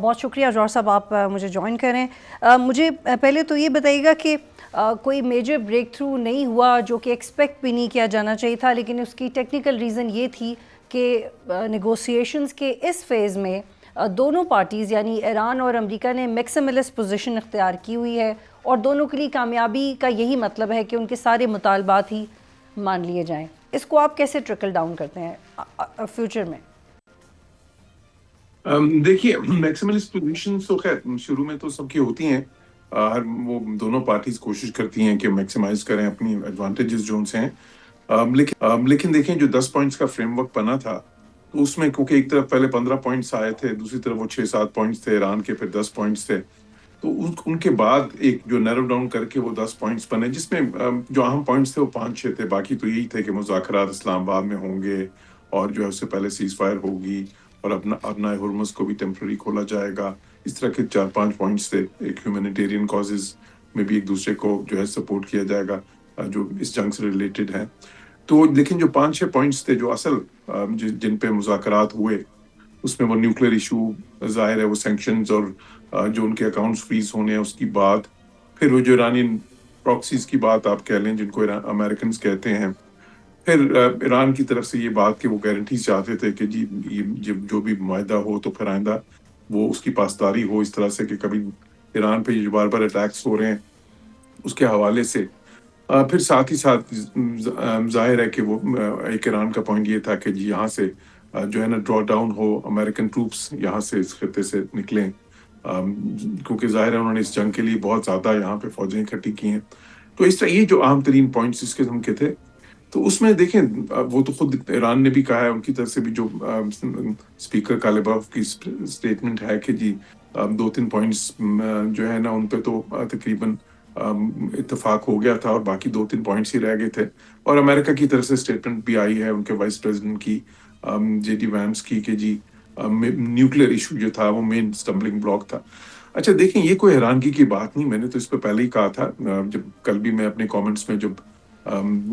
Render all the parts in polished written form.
بہت شکریہ جوہر صاحب، آپ مجھے جوائن کریں۔ مجھے پہلے تو یہ بتائیے گا کہ کوئی میجر بریک تھرو نہیں ہوا جو کہ ایکسپیکٹ بھی نہیں کیا جانا چاہیے تھا، لیکن اس کی ٹیکنیکل ریزن یہ تھی کہ نیگوسیشنز کے اس فیز میں دونوں پارٹیز یعنی ایران اور امریکہ نے میکسیملسٹ پوزیشن اختیار کی ہوئی ہے، اور دونوں کے لیے کامیابی کا یہی مطلب ہے کہ ان کے سارے مطالبات ہی مان لیے جائیں۔ اس کو آپ کیسے ٹرکل ڈاؤن کرتے ہیں فیوچر میں؟ دیکھیے، میکسیملسٹ پوزیشن تو خیر شروع میں تو سب کی ہوتی ہیں۔ ہر وہ دونوں پارٹیز کوشش کرتی ہیں کہ میکسیمائز کریں اپنی ایڈوانٹیجز جو ان سے ہیں۔ لیکن دیکھیں جو 10 پوائنٹس کا فریم ورک بنا تھا، تو اس میں کیونکہ ایک طرف پہلے 15 پوائنٹس آئے تھے، دوسری طرف وہ 6-7 پوائنٹس تھے ایران کے، پھر 10 پوائنٹس تھے، تو ان کے بعد ایک جو نیرو ڈاؤن کر کے وہ 10 پوائنٹس بنے، جس میں جو اہم پوائنٹس تھے وہ 5-6 تھے، باقی تو یہی تھے کہ مذاکرات اسلام آباد میں ہوں گے، اور جو ہے اس سے پہلے سیز فائر ہوگی، اور اپنا ہرمز کو بھی ٹیمپرری کھولا جائے گا۔ اس طرح کے 4-5 پوائنٹس تھے۔ ایک ہیومینیٹیرین کازز میں بھی ایک دوسرے کو جو ہے سپورٹ کیا جائے گا جو اس جنگ سے ریلیٹڈ ہیں۔ تو لیکن جو 5-6 پوائنٹس تھے جو اصل جن پہ مذاکرات ہوئے، اس میں وہ نیوکلیر ایشو ظاہر ہے، وہ سینکشنز اور جو ان کے اکاؤنٹس فریز ہونے ہیں اس کی بات، پھر وہ جو ایرانین پراکسیز کی بات آپ کہہ لیں جن کو امریکنز کہتے ہیں، پھر ایران کی طرف سے یہ بات کہ وہ گارنٹیز چاہتے تھے کہ جی یہ جو بھی معاہدہ ہو تو پھر آئندہ وہ اس کی پاسداری ہو، اس طرح سے کہ کبھی ایران پہ جو بار بار اٹیکس ہو رہے ہیں اس کے حوالے سے۔ پھر ساتھ ہی ساتھ ظاہر ہے کہ وہ ایک ایران کا پوائنٹ یہ تھا کہ جی یہاں سے جو ہے نا ڈرا ڈاؤن ہو، امریکن ٹروپس یہاں سے اس خطے سے نکلیں، کیونکہ ظاہر ہے انہوں نے اس جنگ کے لیے بہت زیادہ یہاں پہ فوجیں اکٹھی کی ہیں۔ تو اس طرح یہ جو اہم ترین پوائنٹس اس قسم کے تھے۔ تو اس میں دیکھیں وہ تو خود ایران نے بھی کہا ہے، ان کی طرف سے بھی جو اسپیکر کالیباف کی اسٹیٹمنٹ ہے کہ جی 2-3 پوائنٹس جو ہے نا ان پہ تو تقریباً اتفاق ہو گیا تھا، اور باقی 2-3 پوائنٹس ہی رہ گئے تھے۔ اور امریکہ کی طرف سے اسٹیٹمنٹ بھی آئی ہے ان کے وائس پریزیڈنٹ کی، جے ڈی وینس کی، کہ جی نیوکلیر ایشو جو تھا وہ مین اسٹمبلنگ بلاک تھا۔ اچھا دیکھیں، یہ کوئی حیرانگی کی بات نہیں، میں نے تو اس پہ پہلے ہی کہا تھا، جب کل بھی میں اپنے کامنٹس میں جب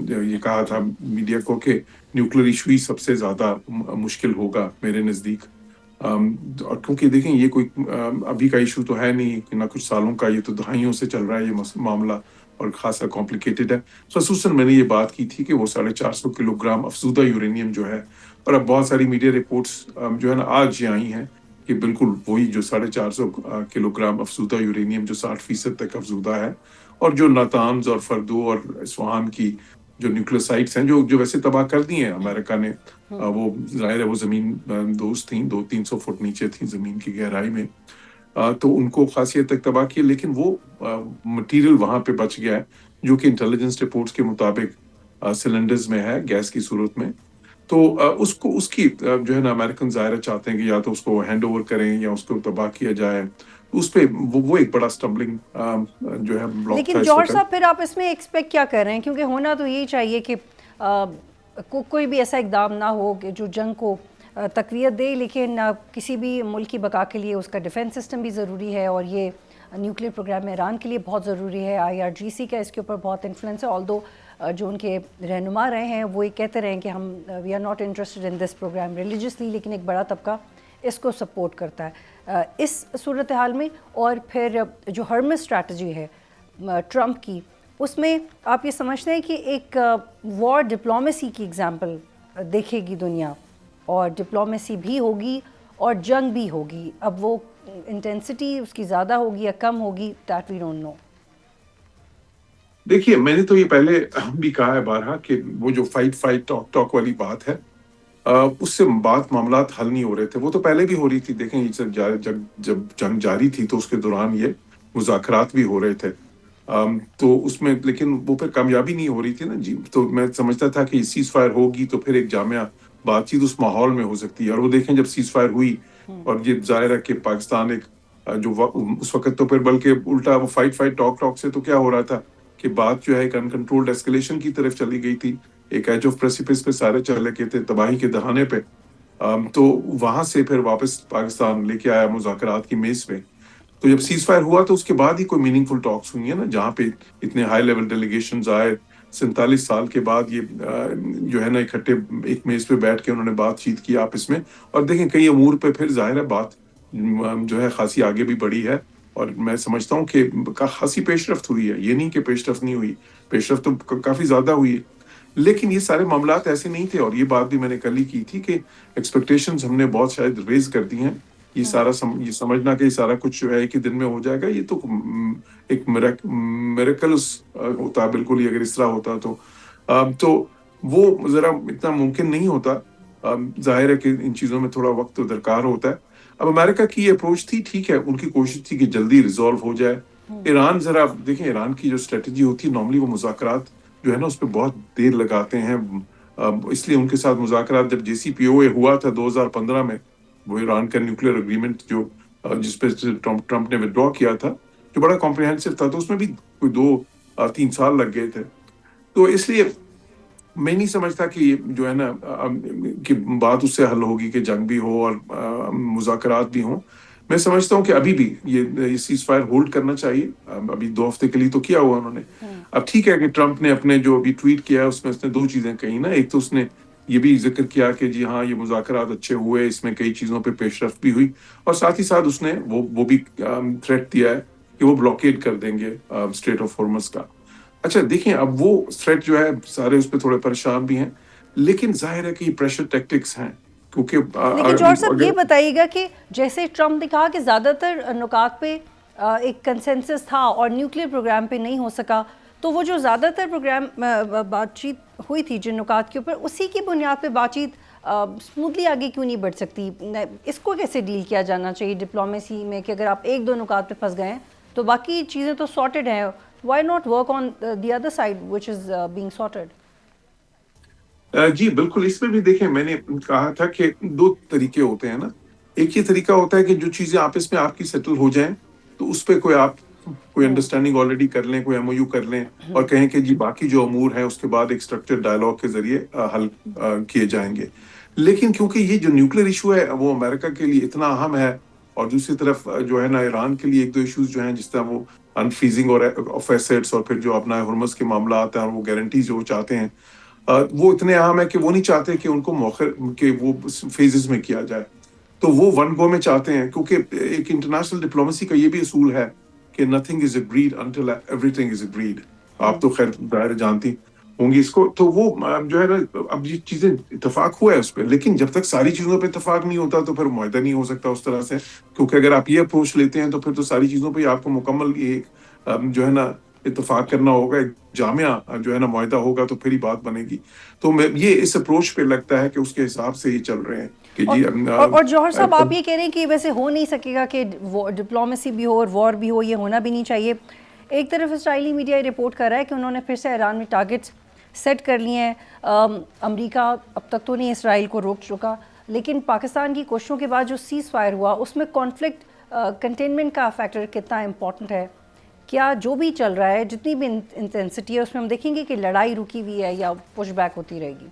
یہ کہا تھا میڈیا کو کہ نیوکلیر ایشو ہی سب سے زیادہ مشکل ہوگا میرے نزدیک، اور کیونکہ دیکھیں یہ کوئی ابھی کا ایشو تو ہے نہیں، نہ کچھ سالوں کا، یہ تو دہائیوں سے چل رہا ہے یہ معاملہ، اور خاصا کمپلیکیٹڈ ہے۔ خصوصاً میں نے یہ بات کی تھی کہ وہ 450 کلو گرام افزودہ یورینیم جو ہے، اور اب بہت ساری میڈیا رپورٹس جو ہے نا آج یہ آئی ہیں کہ بالکل وہی جو 450 کلو گرام افزودہ یورینیم جو 60% تک افزودہ ہے، اور جو ناتانز اور فردو اور اصفہان کی جو نیوکلیر سائٹس ہیں جو ویسے تباہ کر دی ہیں امریکہ نے، وہ ظاہر ہے وہ زمین دوست تھیں، 200-300 فٹ نیچے تھیں زمین کی گہرائی میں، تو ان کو خاصی حد تک تباہ کیا، لیکن وہ مٹیریل وہاں پہ بچ گیا ہے جو کہ انٹیلیجنس رپورٹس کے مطابق سلنڈرز میں ہے، گیس کی صورت میں۔ تو اس کی جو ہے نا امریکن ظاہر چاہتے ہیں کہ یا تو اس کو ہینڈ اوور کریں یا اس کو تباہ کیا جائے، اس پہ وہ ایک بڑا اسٹمبلنگ جو ہے بلاک تھا لیکن اس جوہر وقت۔ صاحب پھر آپ اس میں ایکسپیکٹ کیا کر رہے ہیں؟ کیونکہ ہونا تو یہی چاہیے کہ کوئی بھی ایسا اقدام نہ ہو کہ جو جنگ کو تقویت دے، لیکن کسی بھی ملک کی بقا کے لیے اس کا ڈیفنس سسٹم بھی ضروری ہے، اور یہ نیوکلیر پروگرام ایران کے لیے بہت ضروری ہے۔ IRGC کا اس کے اوپر بہت انفلوئنس ہے، آلدو جو ان کے رہنما رہے ہیں وہ یہ کہتے رہے ہیں کہ ہم we are not interested in this program religiously, لیکن ایک بڑا طبقہ اس کو سپورٹ کرتا ہے اس صورتحال میں۔ اور پھر جو ہرمس اسٹریٹجی ہے ٹرمپ کی، اس میں آپ یہ سمجھتے ہیں کہ ایک وار ڈپلومیسی کی ایگزامپل دیکھے گی دنیا، اور ڈپلومیسی بھی ہوگی اور جنگ بھی ہوگی؟ اب وہ انٹینسٹی اس کی زیادہ ہوگی یا کم ہوگی، دیٹ وی ڈونٹ نو۔ دیکھیے، میں نے تو یہ پہلے بھی کہا ہے بارہا کہ وہ جو فائٹ ٹاک والی بات ہے، اس سے بات معاملات حل نہیں ہو رہے تھے، وہ تو پہلے بھی ہو رہی تھی۔ دیکھیں جب جنگ جاری تھی تو اس کے دوران یہ مذاکرات بھی ہو رہے تھے، تو اس میں لیکن وہ پھر کامیابی نہیں ہو رہی تھی نا جی، تو میں سمجھتا تھا کہ سیز فائر ہوگی تو پھر ایک جامع بات چیت اس ماحول میں ہو سکتی ہے، اور وہ دیکھیں جب سیز فائر ہوئی، اور یہ ظاہر ہے کہ پاکستان ایک جو اس وقت تو پھر بلکہ الٹا وہ فائٹ ٹاک سے تو کیا ہو رہا تھا کہ بات جو ہے ایک انکنٹرولڈ ایسکلیشن کی طرف چلی گئی تھی، ایک ایج آف پریسیپس پہ سارے چلے گئے تھے، تباہی کے دہانے پہ۔ تو وہاں سے پھر واپس پاکستان لے کے آیا مذاکرات کی میز پہ۔ تو جب سیز فائر ہوا تو اس کے بعد ہی کوئی میننگ فل ٹاکس ہوئی ہیں نا، جہاں پہ اتنے ہائی لیول ڈیلیگیشنز آئے، 47 سال کے بعد یہ جو ہے نا اکٹھے ایک میز پہ بیٹھ کے انہوں نے بات چیت کی آپس میں، اور دیکھیں کئی امور پہ پھر ظاہر ہے بات جو ہے خاصی آگے بھی بڑھی ہے، اور میں سمجھتا ہوں کہ خاصی پیش رفت ہوئی ہے، یہ نہیں کہ پیش رفت نہیں ہوئی، پیش رفت تو کافی زیادہ ہوئی ہے، لیکن یہ سارے معاملات ایسے نہیں تھے، اور یہ بات بھی میں نے کل ہی کی تھی کہ ایکسپیکٹیشنز ہم نے بہت شاید ریز کر دی ہیں. یہ سارا یہ سمجھنا کہ یہ سارا کچھ جو ہے ایک ہی دن میں ہو جائے گا، یہ تو ایک میریکلس ہوتا بالکل ہی، اگر اس طرح ہوتا تو وہ ذرا اتنا ممکن نہیں ہوتا. ظاہر ہے کہ ان چیزوں میں تھوڑا وقت درکار ہوتا ہے. اب امریکہ کی یہ اپروچ تھی، ٹھیک ہے، ان کی کوشش تھی کہ جلدی ریزالو ہو جائے. ایران ذرا دیکھیں، ایران کی جو اسٹریٹجی ہوتی ہے نارملی، وہ مذاکرات جو ہے نا اس پہ بہت دیر لگاتے ہیں. اس لیے ان کے ساتھ مذاکرات جب JCPOA ہوا تھا 2015 میں، وہ ایران کا نیوکلیر اگریمنٹ جو جس پہ ٹرمپ نے ودرا کیا تھا، جو بڑا کمپریہنسو تھا، تو اس میں بھی کوئی 2-3 سال لگ گئے تھے. تو اس لیے میں نہیں سمجھتا کہ جو ہے نا کہ بات اس سے حل ہوگی کہ جنگ بھی ہو اور مذاکرات بھی ہوں. میں سمجھتا ہوں کہ ابھی بھی یہ سیز فائر ہولڈ کرنا چاہیے. ابھی 2 ہفتے کے لیے تو کیا ہوا انہوں نے. اب ٹھیک ہے کہ ٹرمپ نے اپنے جو ابھی ٹویٹ کیا ہے اس میں اس نے 2 چیزیں کہی نا. ایک تو اس نے یہ بھی ذکر کیا کہ جی ہاں یہ مذاکرات اچھے ہوئے، اس میں کئی چیزوں پہ پیش رفت بھی ہوئی، اور ساتھ ہی ساتھ اس نے وہ بھی تھریٹ دیا ہے کہ وہ بلاکیڈ کر دیں گے اسٹریٹ آف ہارمز کا. اچھا دیکھیں، اب وہ تھریٹ جو ہے سارے اس پہ تھوڑے پریشان بھی ہیں، لیکن ظاہر ہے کہ یہ پریشر ٹیکٹکس ہیں. کیونکہ لیکن جوہر صاحب یہ بتائیے گا کہ جیسے ٹرمپ نے کہا کہ زیادہ تر نکات پہ ایک کنسنسس تھا اور نیوکلیر پروگرام پہ نہیں ہو سکا، تو وہ جو زیادہ تر پروگرام بات چیت ہوئی تھی جن نکات کے اوپر، اسی کی بنیاد پہ بات چیت اسموتھلی آگے کیوں نہیں بڑھ سکتی؟ اس کو کیسے ڈیل کیا جانا چاہیے ڈپلومیسی میں کہ اگر آپ 1-2 نکات پہ پھنس گئے ہیں تو باقی چیزیں تو سارٹڈ ہیں، why not work on the other side which is being sorted? جی بالکل. اس میں بھی دیکھیں، میں نے کہا تھا کہ 2 طریقے ہوتے ہیں نا. ایک یہ طریقہ ہوتا ہے کہ جو چیزیں آپس میں آپ کی سیٹل ہو جائیں تو اس پہ کوئی انڈرسٹینڈنگ آلریڈی کر لیں، کوئی MOU کر لیں، اور کہیں کہ جی باقی جو امور ہیں اس کے بعد ایک اسٹرکچرڈ ڈائلاگ کے ذریعے حل کیے جائیں گے. لیکن کیونکہ یہ جو نیوکلیر ایشو ہے وہ امریکہ کے لیے اتنا اہم ہے، اور دوسری طرف جو ہے نا ایران کے لیے 1-2 ایشوز جو ہیں، جس طرح وہ انفریزنگ آف ایسیٹس، اور پھر جو اپنا ہرمز کے معاملات ہیں اور وہ گارنٹیز جو وہ چاہتے ہیں، وہ اتنے اہم ہے کہ وہ نہیں چاہتے کہ ان کو مؤخر کہ وہ فیزز میں کیا جائے. تو وہ ون گو میں چاہتے ہیں، کیونکہ ایک انٹرنیشنل ڈپلومیسی کا یہ بھی اصول ہے کہ nothing is agreed until every thing is agreed. آپ تو خیر ظاہر جانتی ہوں گی اس کو. تو وہ جو ہے نا، اب یہ چیزیں اتفاق ہوا ہے اس پہ، لیکن جب تک ساری چیزوں پہ اتفاق نہیں ہوتا تو پھر معاہدہ نہیں ہو سکتا اس طرح سے. کیونکہ اگر آپ یہ اپروچ لیتے ہیں تو پھر تو ساری چیزوں پہ آپ کو مکمل ایک جو ہے نا اتفاق کرنا ہوگا، ایک جامعہ جو ہے نا معاہدہ ہوگا تو پھر ہی بات بنے گی. تو یہ اس اپروچ پہ لگتا ہے کہ اس کے حساب سے ہی چل رہے ہیں کہ جی. اور جوہر صاحب آپ یہ کہہ رہے ہیں کہ ویسے ہو نہیں سکے گا کہ ڈپلومیسی بھی ہو اور وار بھی ہو، یہ ہونا بھی نہیں چاہیے. ایک طرف اسرائیلی میڈیا رپورٹ کر رہا ہے کہ انہوں نے پھر سے ایران میں ٹارگٹس سیٹ کر لیے ہیں. امریکہ اب تک تو نہیں اسرائیل کو روک چکا، لیکن پاکستان کی کوششوں کے بعد جو سیز فائر ہوا اس میں کانفلکٹ کنٹینمنٹ کا فیکٹر کتنا امپورٹنٹ ہے؟ کیا جو بھی چل رہا ہے، جتنی بھی انٹینسٹی ہے، اس میں ہم دیکھیں گے کہ لڑائی رکی ہوئی ہے یا پش بیک ہوتی رہے گی؟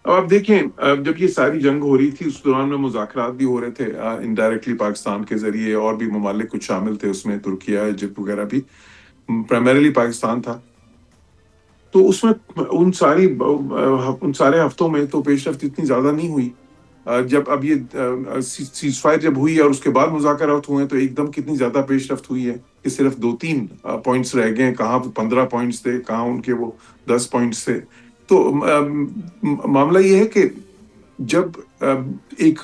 اب آپ دیکھیں، جب یہ ساری جنگ ہو رہی تھی اس دوران میں مذاکرات بھی ہو رہے تھے انڈائریکٹلی پاکستان کے ذریعے، اور بھی ممالک کچھ شامل تھے اس میں، ترکیہ، ایجپٹ وغیرہ بھی، پرائمریلی پاکستان تھا. تو اس میں ان سارے ہفتوں میں تو پیش رفت اتنی زیادہ نہیں ہوئی. جب اب یہ سیز فائر جب ہوئی اور اس کے بعد مذاکرات ہوئے تو ایک دم کتنی زیادہ پیش رفت ہوئی ہے کہ صرف 2-3 پوائنٹس رہ گئے ہیں. کہاں 15 پوائنٹس تھے، کہاں ان کے وہ 10 پوائنٹس تھے. تو معاملہ یہ ہے کہ جب ایک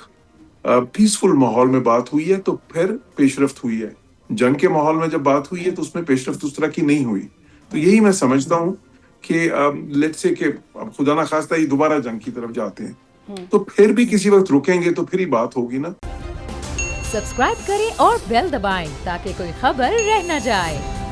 پیسفل ماحول میں بات ہوئی ہے تو پھر پیش رفت ہوئی ہے. جنگ کے ماحول میں جب بات ہوئی ہے تو اس میں پیش رفت اس طرح کی نہیں ہوئی. تو یہی میں سمجھتا ہوں کہ لیٹس سے کہ خدا نخواستہ یہ دوبارہ جنگ کی طرف جاتے ہیں تو پھر بھی کسی وقت رکیں گے تو پھر ہی بات ہوگی نا. سبسکرائب کریں اور بیل دبائیں تاکہ کوئی خبر رہ نہ جائے.